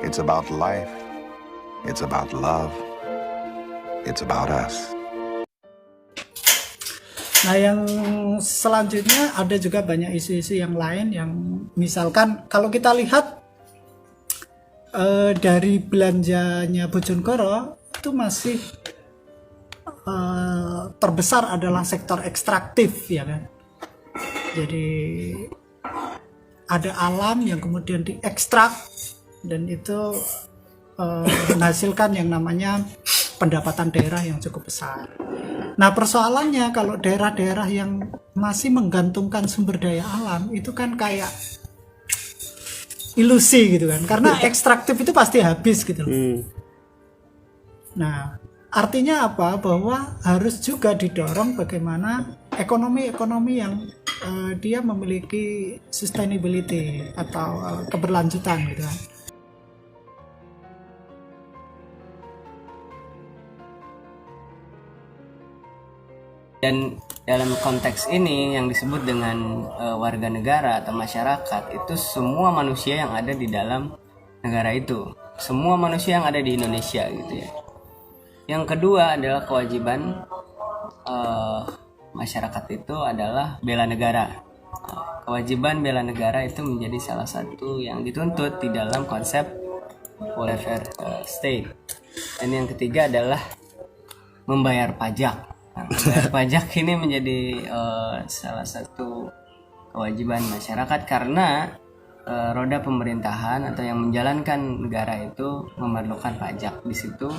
It's about life. It's about love. It's about us. Nah, yang selanjutnya ada juga banyak isu-isu yang lain yang misalkan kalau kita lihat dari belanjanya Bojonegoro itu masih terbesar adalah sektor ekstraktif, ya kan. Jadi ada alam yang kemudian diekstrak dan itu menghasilkan yang namanya pendapatan daerah yang cukup besar. Nah, persoalannya kalau daerah-daerah yang masih menggantungkan sumber daya alam itu kan kayak ilusi gitu kan, karena ekstraktif itu pasti habis gitu loh. Nah, artinya apa? Bahwa harus juga didorong bagaimana ekonomi-ekonomi yang dia memiliki sustainability atau keberlanjutan gitu kan. Dan dalam konteks ini yang disebut dengan warga negara atau masyarakat itu semua manusia yang ada di dalam negara itu, semua manusia yang ada di Indonesia gitu ya. Yang kedua adalah kewajiban masyarakat itu adalah bela negara. Kewajiban bela negara itu menjadi salah satu yang dituntut di dalam konsep welfare state. Dan yang ketiga adalah membayar pajak. Membayar pajak ini menjadi salah satu kewajiban masyarakat karena roda pemerintahan atau yang menjalankan negara itu memerlukan pajak di situ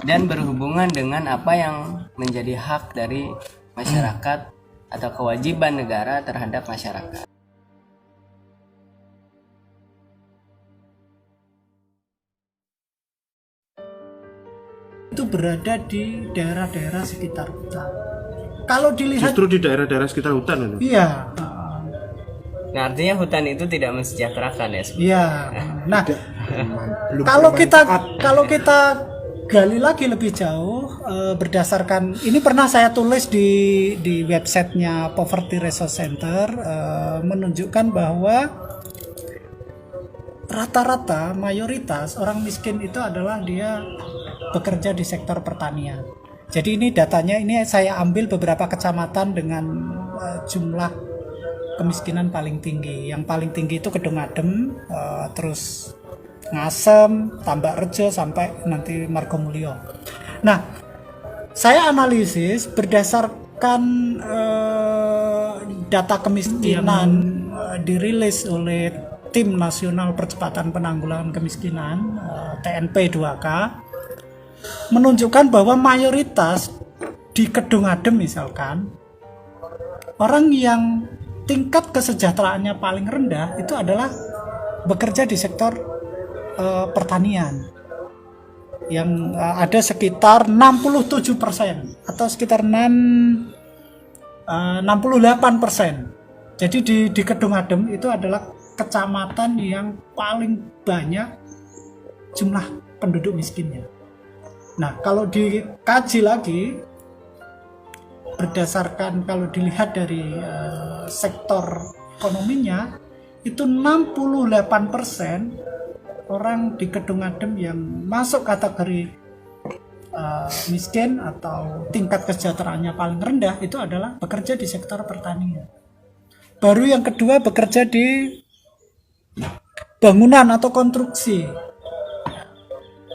dan berhubungan dengan apa yang menjadi hak dari masyarakat atau kewajiban negara terhadap masyarakat. Itu berada di daerah-daerah sekitar hutan. Kalau dilihat Justru di daerah-daerah sekitar hutan itu. iya, Nah, artinya hutan itu tidak mensejahterakan ya. iya. Nah, kalau kita gali lagi lebih jauh berdasarkan ini pernah saya tulis di websitenya Poverty Resource Center menunjukkan bahwa rata-rata mayoritas orang miskin itu adalah dia bekerja di sektor pertanian. Jadi ini datanya ini saya ambil beberapa kecamatan dengan jumlah kemiskinan paling tinggi. Yang paling tinggi itu Kedung Adem, terus Ngasem, Tambak Rejo sampai nanti Margomulyo. Nah, saya analisis berdasarkan data kemiskinan dirilis oleh Tim Nasional Percepatan Penanggulangan Kemiskinan TNP 2K menunjukkan bahwa mayoritas di Kedung Adem misalkan orang yang tingkat kesejahteraannya paling rendah itu adalah bekerja di sektor pertanian yang ada sekitar 67% atau sekitar 68%. Jadi di Kedung Adem itu adalah kecamatan yang paling banyak jumlah penduduk miskinnya. Nah, kalau dikaji lagi berdasarkan kalau dilihat dari sektor ekonominya itu 68% orang di Kedung Adem yang masuk kategori miskin atau tingkat kesejahteraannya paling rendah itu adalah bekerja di sektor pertanian. Baru yang kedua bekerja di bangunan atau konstruksi.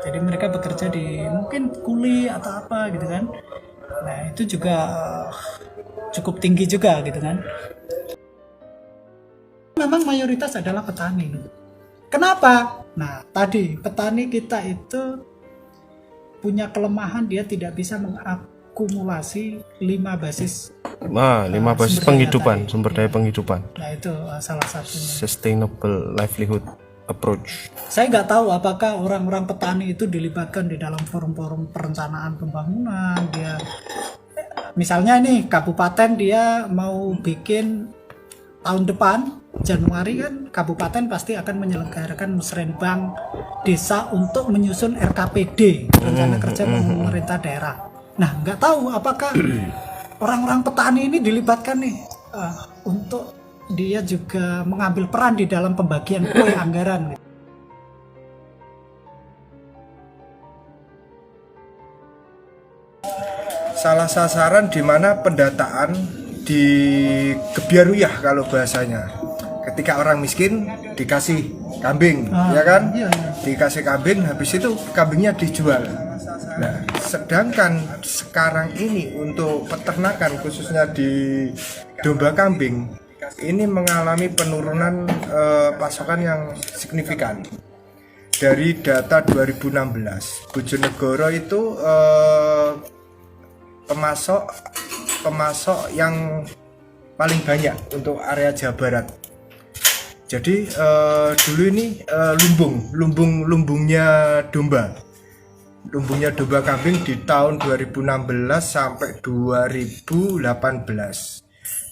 Jadi mereka bekerja di mungkin kuli atau apa gitu kan. Nah, itu juga cukup tinggi juga gitu kan. Memang mayoritas adalah petani. Kenapa? Nah, tadi petani kita itu punya kelemahan, dia tidak bisa mengakumulasi 5 basis. Nah, 5 basis penghidupan, sumber daya penghidupan. Nah, itu salah satunya. Sustainable livelihood approach. Saya nggak tahu apakah orang-orang petani itu dilibatkan di dalam forum-forum perencanaan pembangunan. Dia, misalnya nih kabupaten dia mau bikin tahun depan Januari kan kabupaten pasti akan menyelenggarakan musrenbang desa untuk menyusun RKPD, rencana kerja pemerintah daerah. Nah, nggak tahu apakah orang-orang petani ini dilibatkan nih untuk dia juga mengambil peran di dalam pembagian kue anggaran. salah sasaran di mana pendataan di Gebiaruyah kalau bahasanya. Ketika orang miskin dikasih kambing, ya kan? Iya. Dikasih kambing, habis itu kambingnya dijual. Nah, sedangkan sekarang ini untuk peternakan khususnya di domba kambing ini mengalami penurunan pasokan yang signifikan. Dari data 2016, Bojonegoro itu pemasok yang paling banyak untuk area Jawa Barat. Jadi dulu ini lumbungnya domba kambing di tahun 2016 sampai 2018,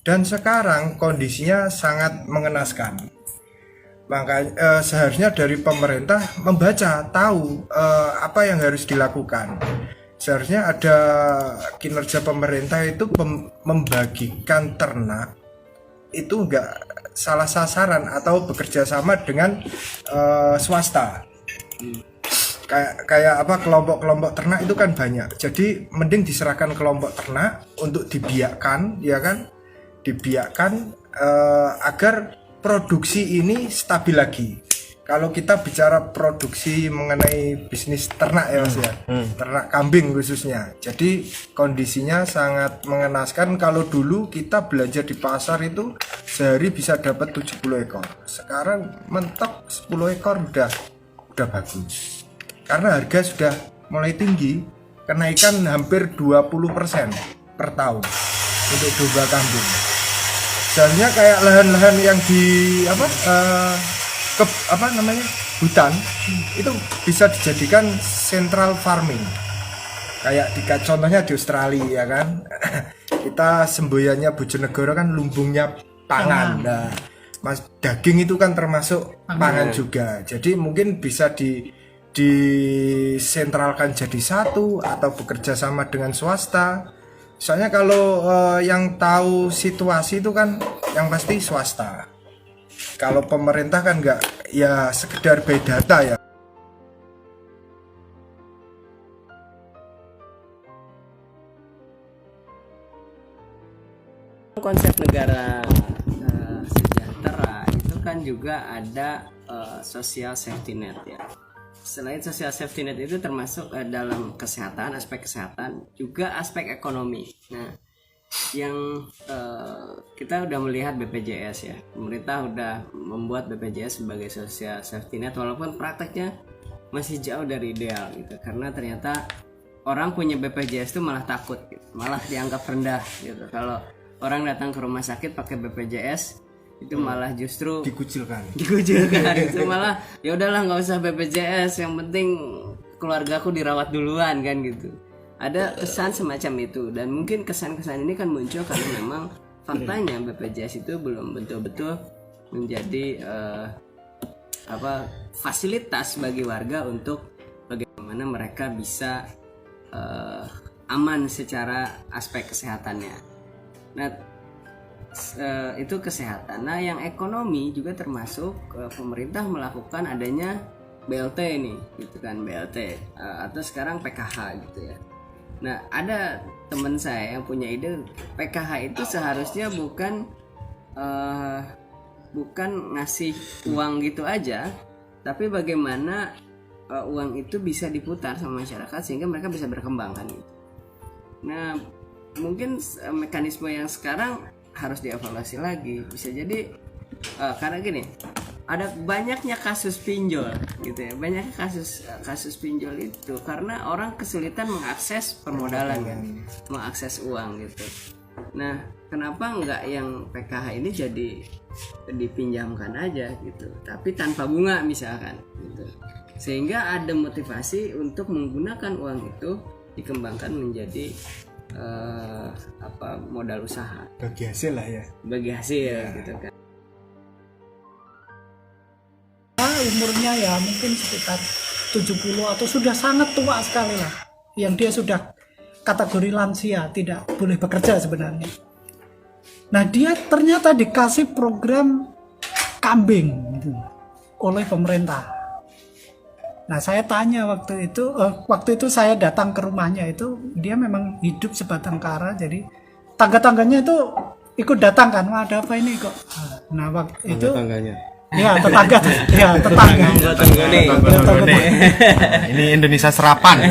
dan sekarang kondisinya sangat mengenaskan. Maka seharusnya dari pemerintah membaca tahu apa yang harus dilakukan. Seharusnya ada kinerja pemerintah itu membagikan ternak itu enggak salah sasaran atau bekerja sama dengan swasta. Kayak apa, kelompok-kelompok ternak itu kan banyak. Jadi mending diserahkan kelompok ternak untuk dibiakkan, ya kan? Dibiakkan agar produksi ini stabil lagi. Kalau kita bicara produksi mengenai bisnis ternak ya Mas ya, ternak kambing khususnya. Jadi kondisinya sangat mengenaskan. Kalau dulu kita belanja di pasar itu sehari bisa dapat 70 ekor. Sekarang mentok 10 ekor udah bagus. Karena harga sudah mulai tinggi, kenaikan hampir 20% per tahun untuk domba kambing. Sebenarnya kayak lahan-lahan yang di hutan itu bisa dijadikan central farming. Kayak contohnya di Australia ya kan. Kita semboyannya Bojonegoro kan lumbungnya pangan. Nah, daging itu kan termasuk pangan juga. Jadi mungkin bisa disentralkan jadi satu atau bekerja sama dengan swasta. Soalnya kalau yang tahu situasi itu kan yang pasti swasta. Kalau pemerintah kan nggak, ya sekedar by data ya. Konsep negara sejahtera itu kan juga ada social safety net ya. Selain social safety net itu termasuk dalam kesehatan, aspek kesehatan, juga aspek ekonomi. Nah, yang kita udah melihat BPJS ya, pemerintah udah membuat BPJS sebagai social safety net, walaupun prakteknya masih jauh dari ideal gitu, karena ternyata orang punya BPJS itu malah takut gitu, malah dianggap rendah gitu. Kalau orang datang ke rumah sakit pakai BPJS itu malah justru dikucilkan itu malah ya udahlah nggak usah BPJS, yang penting keluargaku dirawat duluan kan gitu. Ada kesan semacam itu, dan mungkin kesan-kesan ini kan muncul karena memang faktanya BPJS itu belum betul-betul menjadi fasilitas bagi warga untuk bagaimana mereka bisa aman secara aspek kesehatannya. Nah, itu kesehatan. Nah, yang ekonomi juga termasuk pemerintah melakukan adanya BLT nih, gitu kan, BLT atau sekarang PKH gitu ya. Nah, ada teman saya yang punya ide PKH itu seharusnya bukan ngasih uang gitu aja, tapi bagaimana uang itu bisa diputar sama masyarakat sehingga mereka bisa berkembang kan gitu. Nah, mungkin mekanisme yang sekarang harus dievaluasi lagi. Bisa jadi karena gini, ada banyaknya kasus pinjol gitu ya, banyak kasus pinjol itu karena orang kesulitan mengakses permodalan kan, mengakses uang gitu. Nah, kenapa nggak yang PKH ini jadi dipinjamkan aja gitu, tapi tanpa bunga misalkan gitu, sehingga ada motivasi untuk menggunakan uang itu dikembangkan menjadi modal usaha, Bagi hasil lah ya. Gitu kan. Umurnya ya mungkin sekitar 70 atau sudah sangat tua sekali lah, yang dia sudah kategori lansia, tidak boleh bekerja sebenarnya. Nah, dia ternyata dikasih program kambing gitu, oleh pemerintah. Nah saya tanya waktu itu saya datang ke rumahnya itu dia memang hidup sebatang kara, jadi tangga-tangganya itu ikut datang kan, wah ada apa ini kok. Nah waktu itu Tangganya. ya tetangga, ya tetangga. Ini Indonesia serapan.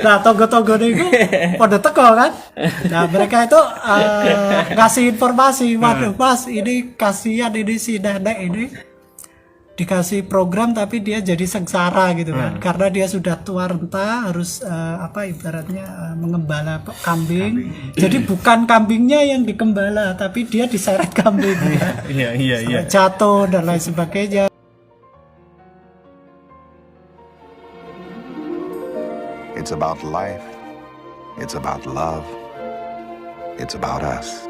Nah tonggo-tonggo itu pada teko kan. Nah mereka itu ngasih informasi, waduh mas ini kasihan ini si nenek ini dikasih program tapi dia jadi sengsara gitu kan, karena dia sudah tua renta harus ibaratnya mengembala kambing. Jadi bukan kambingnya yang dikembala tapi dia diseret kambing ya. Iya. Sampai jatuh dan lain sebagainya. It's about life. It's about love. It's about us.